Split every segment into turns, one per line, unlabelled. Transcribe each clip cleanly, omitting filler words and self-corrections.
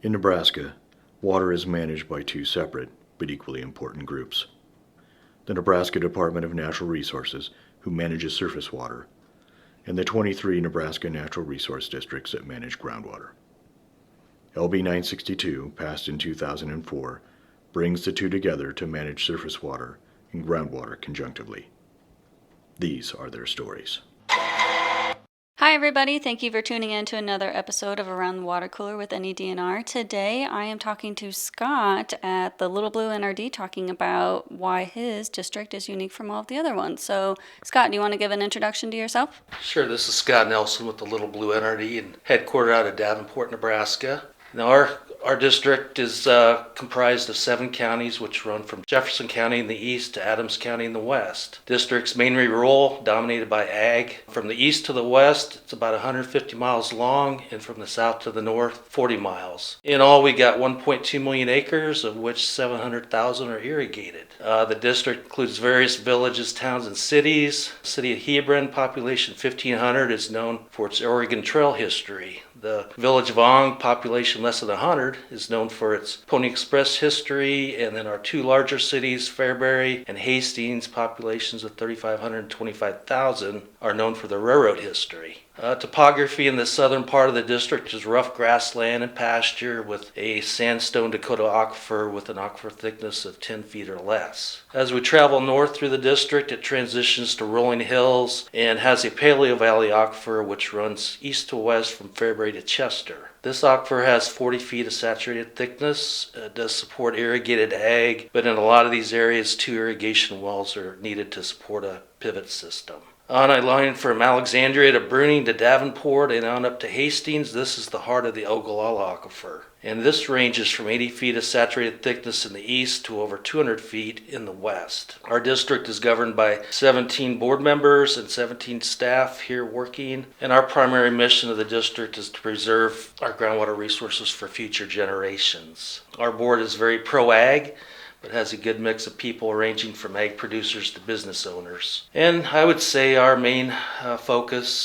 In Nebraska, water is managed by two separate but equally important groups. The Nebraska Department of Natural Resources, who manages surface water, and the 23 Nebraska natural resource districts that manage groundwater. LB 962, passed in 2004, brings the two together to manage surface water and groundwater conjunctively. These are their stories.
Hi everybody, thank you for tuning in to another episode of Around the Water Cooler with NED&R. Today I am talking to Scott at the Little Blue NRD talking about why his district is unique from all of the other ones. So Scott, do you want to give an introduction to yourself?
Sure, this is Scott Nelson with the Little Blue NRD and headquartered out of Davenport, Nebraska. Now our district is comprised of 7 counties which run from Jefferson County in the east to Adams County in the west. District's mainly rural, dominated by ag. From the east to the west, it's about 150 miles long, and from the south to the north, 40 miles. In all, we got 1.2 million acres, of which 700,000 are irrigated. The district includes various villages, towns, and cities. The city of Hebron, population 1,500, is known for its Oregon Trail history. The village of Ong, population less than 100, is known for its Pony Express history, and then our 2 larger cities, Fairbury and Hastings, populations of 3,500 and 25,000, are known for their railroad history. Topography in the southern part of the district is rough grassland and pasture with a sandstone Dakota aquifer with an aquifer thickness of 10 feet or less. As we travel north through the district, it transitions to rolling hills and has a Paleo Valley aquifer which runs east to west from Fairbury to Chester. This aquifer has 40 feet of saturated thickness. It does support irrigated ag, but in a lot of these areas, 2 irrigation wells are needed to support a pivot system. On a line from Alexandria to Bruning to Davenport and on up to Hastings, this is the heart of the Ogallala Aquifer. And this ranges from 80 feet of saturated thickness in the east to over 200 feet in the west. Our district is governed by 17 board members and 17 staff here working. And our primary mission of the district is to preserve our groundwater resources for future generations. Our board is very pro-ag, but has a good mix of people ranging from ag producers to business owners. And I would say our main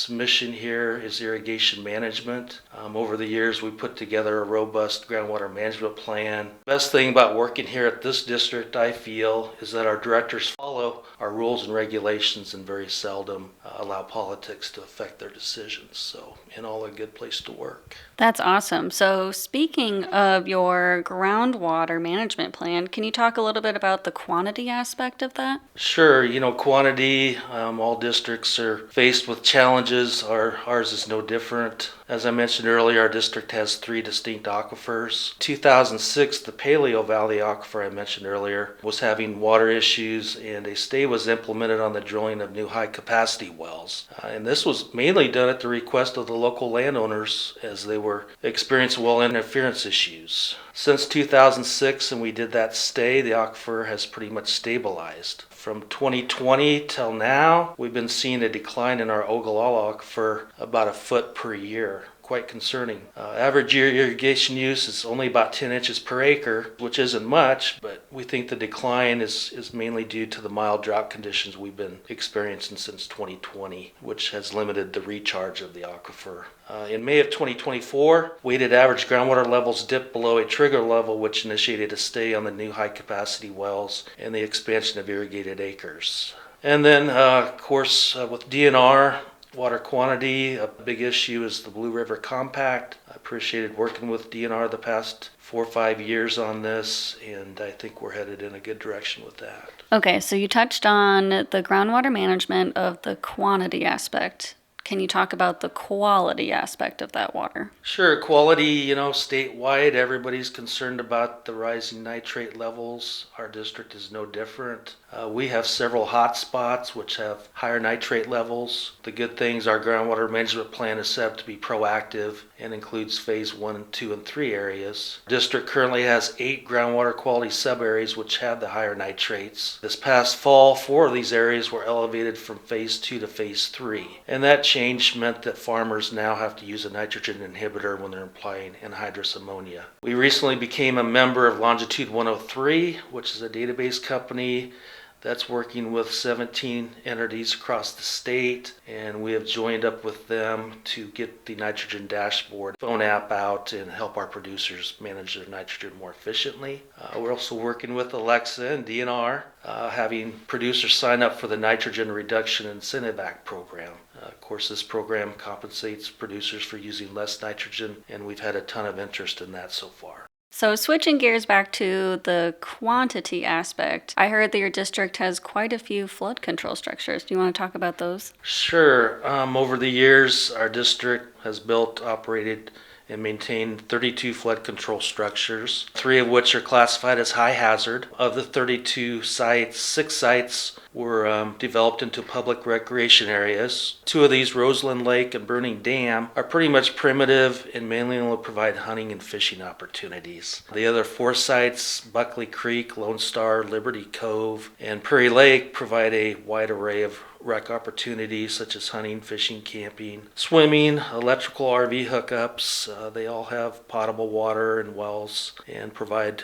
mission here is irrigation management. Over the years, we put together a robust groundwater management plan. Best thing about working here at this district, I feel, is that our directors follow our rules and regulations and very seldom allow politics to affect their decisions. So, in all, a good place to work.
That's awesome. So speaking of your groundwater management plan, can you talk a little bit about the quantity aspect of that?
Sure. Quantity, all districts are faced with challenges. Ours is no different. As I mentioned earlier, our district has 3 distinct aquifers. 2006, the Paleo Valley aquifer I mentioned earlier was having water issues, and a stay was implemented on the drilling of new high-capacity wells. And this was mainly done at the request of the local landowners as they were experiencing well interference issues. Since 2006, and we did that stay, the aquifer has pretty much stabilized. From 2020 till now, we've been seeing a decline in our Ogallala aquifer about a foot per year. Quite concerning. Average year irrigation use is only about 10 inches per acre, which isn't much, but we think the decline is mainly due to the mild drought conditions we've been experiencing since 2020, which has limited the recharge of the aquifer. In May of 2024, weighted average groundwater levels dipped below a trigger level, which initiated a stay on the new high-capacity wells and the expansion of irrigated acres. And then, of course, with DNR, water quantity, a big issue is the Blue River Compact. I appreciated working with DNR the past 4 or 5 years on this, and I think we're headed in a good direction with that.
Okay, so you touched on the groundwater management of the quantity aspect. Can you talk about the quality aspect of that water?
Sure, quality, statewide, everybody's concerned about the rising nitrate levels. Our district is no different. We have several hot spots which have higher nitrate levels. The good things, our groundwater management plan is set up to be proactive and includes phase 1, 2, and 3 areas. The district currently has 8 groundwater quality sub-areas which have the higher nitrates. This past fall, 4 of these areas were elevated from phase 2 to phase 3. And that change meant that farmers now have to use a nitrogen inhibitor when they're applying anhydrous ammonia. We recently became a member of Longitude 103, which is a database company That's working with 17 NRDs across the state, and we have joined up with them to get the nitrogen dashboard phone app out and help our producers manage their nitrogen more efficiently. We're also working with Alexa and DNR, having producers sign up for the Nitrogen Reduction Incentive Act program. Of course, this program compensates producers for using less nitrogen, and we've had a ton of interest in that so far.
So switching gears back to the quantity aspect, I heard that your district has quite a few flood control structures. Do you want to talk about those?
Sure. Over the years, our district has built, operated, and maintained 32 flood control structures, 3 of which are classified as high hazard. Of the 32 sites, 6 sites were developed into public recreation areas. 2 of these, Roseland Lake and Burning Dam, are pretty much primitive and mainly only provide hunting and fishing opportunities. The other 4 sites, Buckley Creek, Lone Star, Liberty Cove, and Prairie Lake, provide a wide array of rec opportunities such as hunting, fishing, camping, swimming, electrical RV hookups. They all have potable water and wells and provide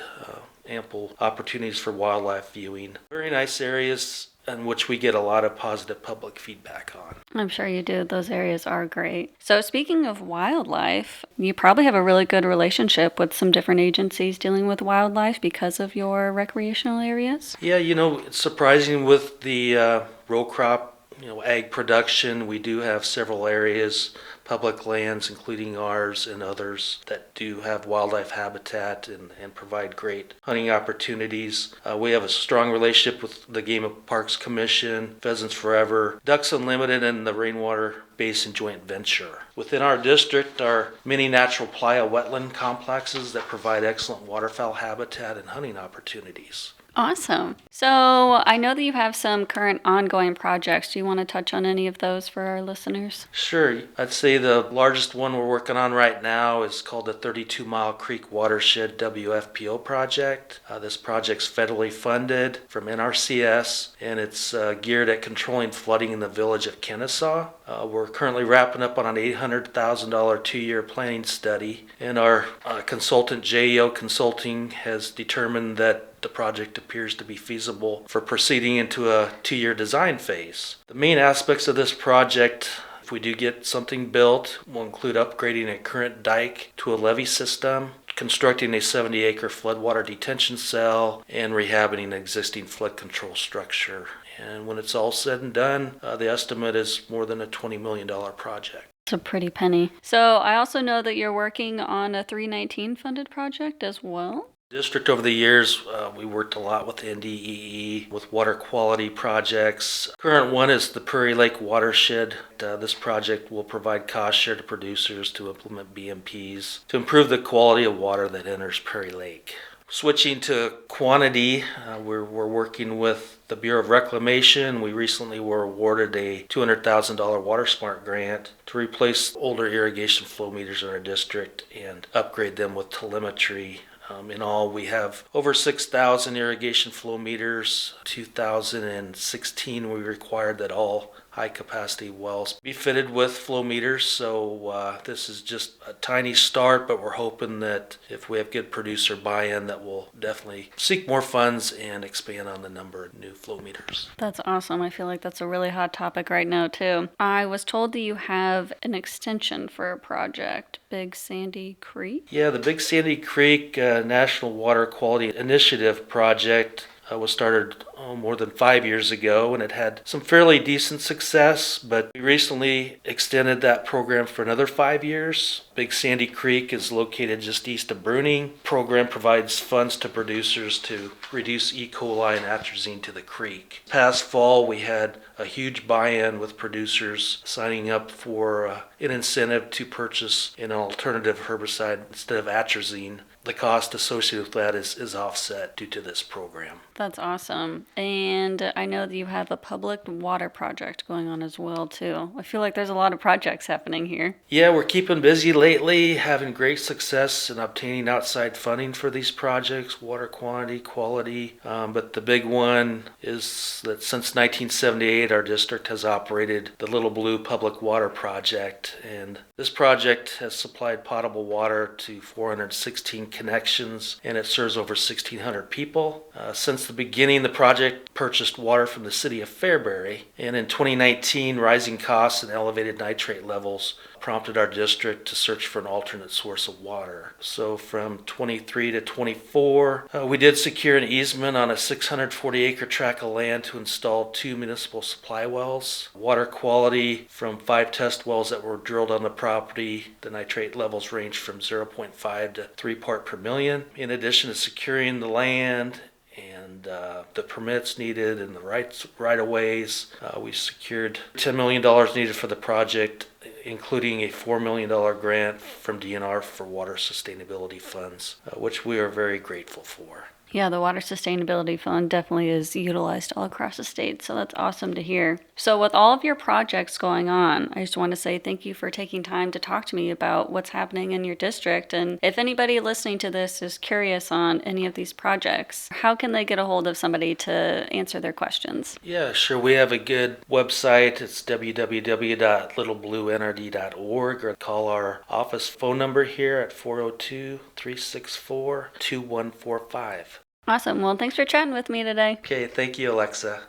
ample opportunities for wildlife viewing. Very nice areas in which we get a lot of positive public feedback on.
I'm sure you do. Those areas are great. So speaking of wildlife, you probably have a really good relationship with some different agencies dealing with wildlife because of your recreational areas?
Yeah, it's surprising with the row crop, ag production. We do have several areas, public lands, including ours and others, that do have wildlife habitat and provide great hunting opportunities. We have a strong relationship with the Game and Parks Commission, Pheasants Forever, Ducks Unlimited, and the Rainwater Basin Joint Venture. Within our district are many natural playa wetland complexes that provide excellent waterfowl habitat and hunting opportunities.
Awesome. So I know that you have some current ongoing projects. Do you want to touch on any of those for our listeners?
Sure. I'd say the largest one we're working on right now is called the 32 Mile Creek Watershed WFPO project. This project's federally funded from NRCS, and it's geared at controlling flooding in the village of Kennesaw. We're currently wrapping up on an $800,000 2-year planning study, and our consultant, JEO Consulting, has determined that the project appears to be feasible for proceeding into a 2-year design phase. The main aspects of this project, if we do get something built, will include upgrading a current dike to a levee system, constructing a 70-acre floodwater detention cell, and rehabbing an existing flood control structure. And when it's all said and done, the estimate is more than a $20 million project.
It's a pretty penny. So I also know that you're working on a 319 funded project as well.
District over the years, we worked a lot with NDEE, with water quality projects. Current one is the Prairie Lake Watershed. This project will provide cost share to producers to implement BMPs to improve the quality of water that enters Prairie Lake. Switching to quantity, we're working with the Bureau of Reclamation. We recently were awarded a $200,000 WaterSmart grant to replace older irrigation flow meters in our district and upgrade them with telemetry. In all, we have over 6,000 irrigation flow meters. 2016, we required that all high-capacity wells be fitted with flow meters, so this is just a tiny start, but we're hoping that if we have good producer buy-in, that we'll definitely seek more funds and expand on the number of new flow meters.
That's awesome. I feel like that's a really hot topic right now, too. I was told that you have an extension for a project, Big Sandy Creek?
Yeah, the Big Sandy Creek National Water Quality Initiative project was started more than 5 years ago, and it had some fairly decent success, but we recently extended that program for another 5 years. Big Sandy Creek is located just east of Bruning. The program provides funds to producers to reduce E. coli and atrazine to the creek. Past fall, we had a huge buy-in with producers signing up for an incentive to purchase an alternative herbicide instead of atrazine. The cost associated with that is offset due to this program.
That's awesome. And I know that you have a public water project going on as well, too. I feel like there's a lot of projects happening here.
Yeah, we're keeping busy lately, having great success in obtaining outside funding for these projects, water quantity, quality. But the big one is that since 1978, our district has operated the Little Blue Public Water Project. And this project has supplied potable water to 416 connections, and it serves over 1,600 people. Since the beginning, the project project purchased water from the city of Fairbury, and in 2019, rising costs and elevated nitrate levels prompted our district to search for an alternate source of water. So from 23 to 24, we did secure an easement on a 640-acre tract of land to install 2 municipal supply wells. Water quality from 5 test wells that were drilled on the property, the nitrate levels ranged from 0.5 to 3 part per million. In addition to securing the land and the permits needed and the right-of-ways, we secured $10 million needed for the project, including a $4 million grant from DNR for water sustainability funds, which we are very grateful for.
Yeah, the Water Sustainability Fund definitely is utilized all across the state, so that's awesome to hear. So with all of your projects going on, I just want to say thank you for taking time to talk to me about what's happening in your district. And if anybody listening to this is curious on any of these projects, how can they get a hold of somebody to answer their questions?
Yeah, sure. We have a good website. It's www.littlebluenrd.org, or call our office phone number here at 402-364-2145.
Awesome. Well, thanks for chatting with me today.
Okay, thank you, Alexa.